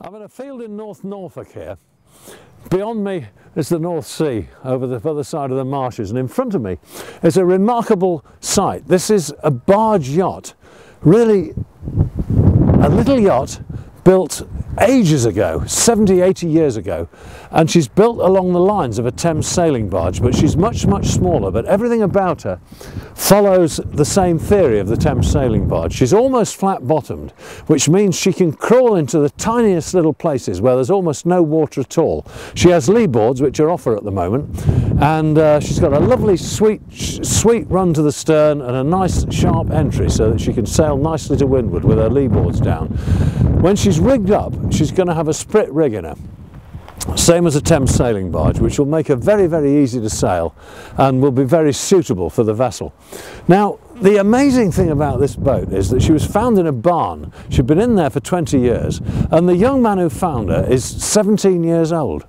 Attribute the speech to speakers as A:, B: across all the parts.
A: I'm in a field in North Norfolk here. Beyond me is the North Sea over the other side of the marshes, and in front of me is a remarkable sight. This is a barge yacht, really a little yacht built ages ago, 70, 80 years ago, and she's built along the lines of a Thames sailing barge, but she's much, much smaller, but everything about her follows the same theory of the Thames sailing barge. She's almost flat-bottomed, which means she can crawl into the tiniest little places where there's almost no water at all. She has lee boards, which are off her at the moment, and she's got a lovely sweet run to the stern and a nice sharp entry so that she can sail nicely to windward with her lee boards down. When she's rigged up, she's going to have a sprit rig in her, same as a Thames sailing barge, which will make her very, very easy to sail and will be very suitable for the vessel. Now, the amazing thing about this boat is that she was found in a barn. She'd been in there for 20 years, and the young man who found her is 17 years old.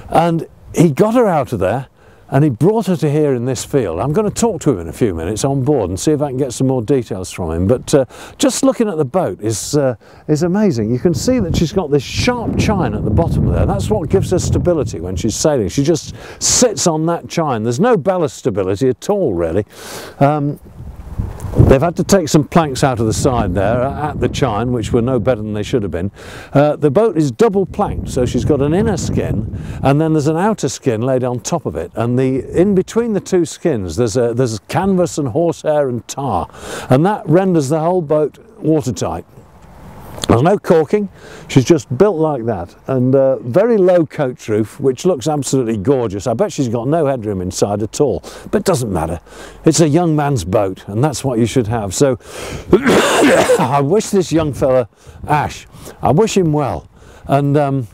A: And he got her out of there, and he brought her to here in this field. I'm going to talk to him in a few minutes on board and see if I can get some more details from him. But just looking at the boat is amazing. You can see that she's got this sharp chine at the bottom there. That's what gives her stability when she's sailing. She just sits on that chine. There's no ballast stability at all, really. They've had to take some planks out of the side there at the chine, which were no better than they should have been. The boat is double planked, so she's got an inner skin and then there's an outer skin laid on top of it, and in between the two skins there's canvas and horsehair and tar, and that renders the whole boat watertight. There's no corking, she's just built like that, and very low coach roof, which looks absolutely gorgeous. I bet she's got no headroom inside at all, but it doesn't matter. It's a young man's boat, and that's what you should have. So I wish this young fella, Ash, I wish him well, and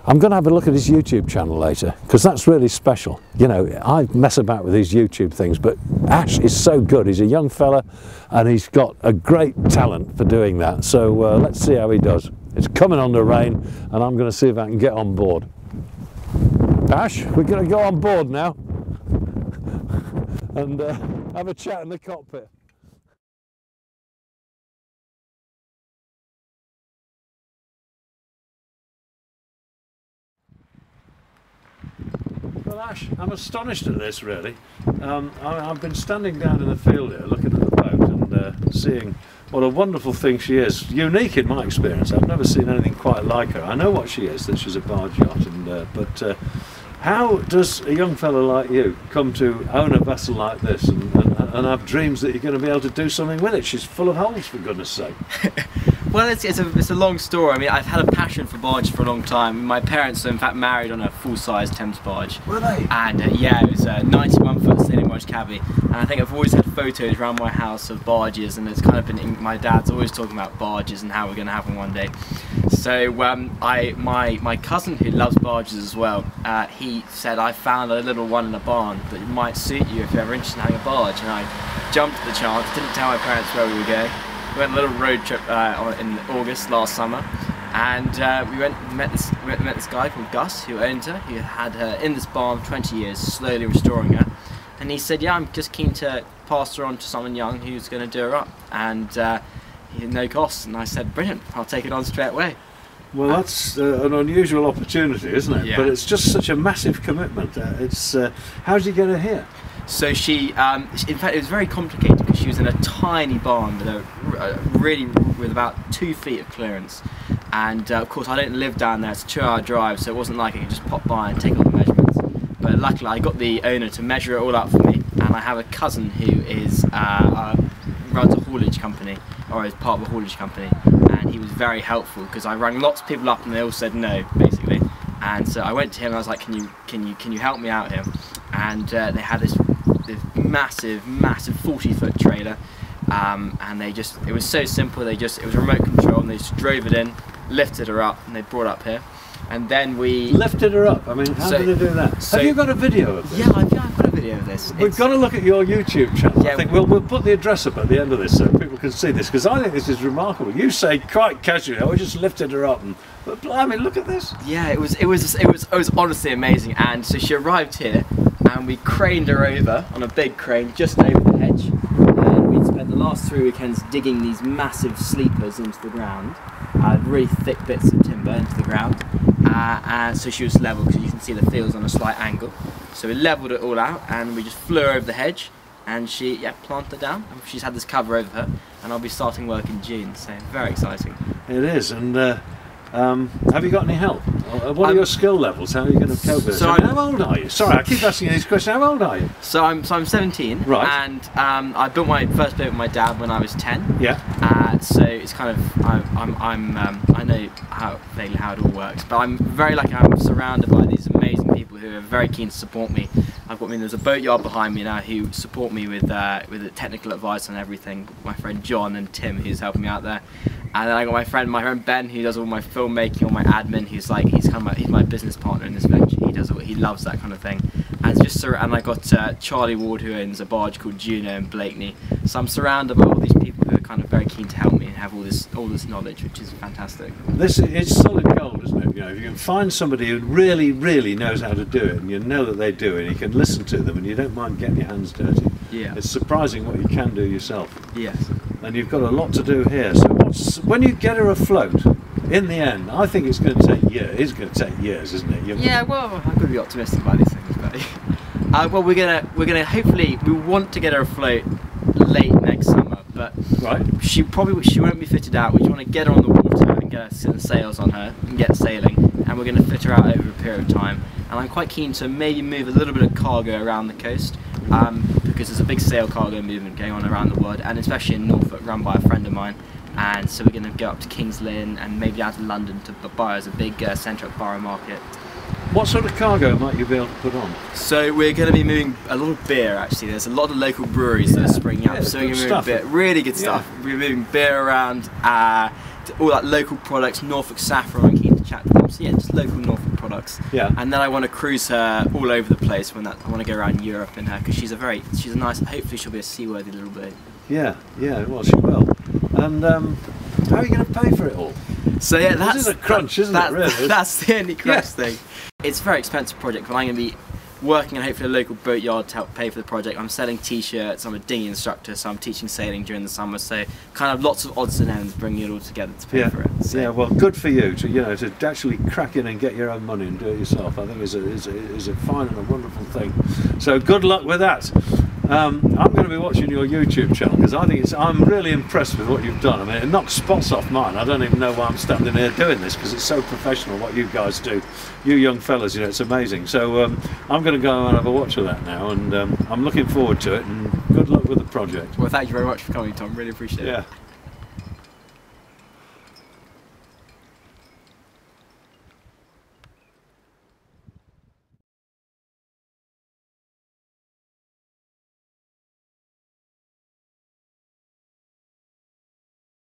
A: I'm going to have a look at his YouTube channel later, because that's really special. You know, I mess about with these YouTube things, but Ash is so good. He's a young fella and he's got a great talent for doing that. So let's see how he does. It's coming on to rain, and I'm going to see if I can get on board. Ash, we're going to go on board now and have a chat in the cockpit. Well, Ash, I'm astonished at this, really. I've been standing down in the field here looking at the boat and seeing what a wonderful thing she is. Unique in my experience. I've never seen anything quite like her. I know what she is, that she's a barge yacht, but how does a young fellow like you come to own a vessel like this and have dreams that you're going to be able to do something with it? She's full of holes, for goodness sake.
B: Well, it's a long story. I mean, I've had a passion for barges for a long time. My parents are in fact married on a full-size Thames barge.
A: Were they?
B: And yeah, it was a 91-foot sailing barge cabby. And I think I've always had photos around my house of barges, and it's kind of been, my dad's always talking about barges and how we're going to have them one day. So my cousin, who loves barges as well, he said, I found a little one in a barn that might suit you if you're ever interested in having a barge. And I jumped at the chance, didn't tell my parents where we were going. We went on a little road trip in August last summer, and we met this guy called Gus, who owned her. He had her in this barn for 20 years, slowly restoring her. And he said, yeah, I'm just keen to pass her on to someone young who's going to do her up, and he had no costs. And I said, brilliant, I'll take it on straight away.
A: Well, that's an unusual opportunity, isn't it?
B: Yeah.
A: But it's just such a massive commitment. How did you get her here?
B: So she, in fact, it was very complicated because she was in a tiny barn with about 2 feet of clearance, and of course I don't live down there. It's a 2-hour drive, so it wasn't like I could just pop by and take all the measurements. But luckily, I got the owner to measure it all up for me, and I have a cousin who is runs a haulage company, or is part of a haulage company, and he was very helpful because I rang lots of people up and they all said no, basically. And so I went to him and I was like, can you help me out here? And they had this massive 40-foot trailer, and it was so simple. It was remote control, and they just drove it in, lifted her up, and they brought up here. And then we
A: lifted her up. I mean, how did they do that? Have you got a video of this?
B: Yeah, I've got a video of this.
A: We've got to look at your YouTube channel.
B: Yeah,
A: I think we'll put the address up at the end of this so people can see this, because I think this is remarkable. You say quite casually, "I just lifted her up," but blimey, look at this.
B: Yeah, it was honestly amazing. And so she arrived here, and we craned her over on a big crane just over the hedge, and we'd spent the last 3 weekends digging these massive sleepers into the ground. really thick bits of timber into the ground, and so she was level because you can see the field's on a slight angle. So we levelled it all out and we just flew her over the hedge, and she planted down, and she's had this cover over her, and I'll be starting work in June, so very exciting.
A: It is. And have you got any help? What are your skill levels? How are you going to cope with this?
B: So
A: how old are you? Sorry, I keep asking you these questions. How old are you?
B: So I'm 17,
A: right?
B: And I built my first boat with my dad when I was 10.
A: Yeah.
B: So it's kind of I know vaguely how it all works, but I'm very lucky. I'm surrounded by these amazing people who are very keen to support me. There's a boat yard behind me now who support me with the technical advice on everything. My friend John and Tim, who's helping me out there. And then I got my friend Ben, who does all my filmmaking, all my admin. He's my business partner in this venture. He loves that kind of thing. And I got Charlie Ward, who owns a barge called Juno in Blakeney. So I'm surrounded by all these people who are kind of very keen to help me and have all this knowledge, which is fantastic. It's
A: solid gold, isn't it? You know, if you can find somebody who really, really knows how to do it, and you know that they do it, and you can listen to them, and you don't mind getting your hands dirty.
B: Yeah.
A: It's surprising what you can do yourself.
B: Yes.
A: And you've got a lot to do here. So when you get her afloat, in the end, I think it's going to take years. It's going to take years, isn't it?
B: Yeah. Well, I'm going to be optimistic about these things, but well, we're gonna hopefully we want to get her afloat late next summer, but
A: right.
B: She won't be fitted out. We just want to get her on the water and get her some sails on her and get sailing, and we're going to fit her out over a period of time. And I'm quite keen to maybe move a little bit of cargo around the coast, because there's a big sail cargo movement going on around the world, and especially in Norfolk, run by a friend of mine. And so we're going to go up to King's Lynn and maybe down to London to buy us a big central borough market.
A: What sort of cargo might you be able to put on?
B: So we're going to be moving a lot of beer, actually. There's a lot of local breweries that are springing up, so we're going to be moving beer, really good stuff. We're moving beer around, all that local products, Norfolk saffron, I'm keen to chat to them. So yeah, just local Norfolk products.
A: Yeah.
B: And then I want to cruise her all over the place I want to go around Europe in her, because she's a nice, hopefully she'll be a seaworthy little boat.
A: Yeah, well she will. And how are you going to pay for it all?
B: So yeah,
A: this is a crunch, isn't it, really?
B: That's the only crunch thing. It's a very expensive project, but I'm going to be working on hopefully a local boat yard to help pay for the project. I'm selling t-shirts, I'm a dinghy instructor, so I'm teaching sailing during the summer, so kind of lots of odds and ends, bringing it all together to pay for it. So.
A: Yeah, well, good for you to actually crack in and get your own money and do it yourself. I think is a fine and a wonderful thing. So good luck with that. I'm going to be watching your YouTube channel because I think I'm really impressed with what you've done. I mean, it knocks spots off mine. I don't even know why I'm standing here doing this because it's so professional what you guys do. You young fellas, it's amazing. So I'm going to go and have a watch of that now, and I'm looking forward to it, and good luck with the project.
B: Well, thank you very much for coming, Tom. Really appreciate it.
A: Yeah.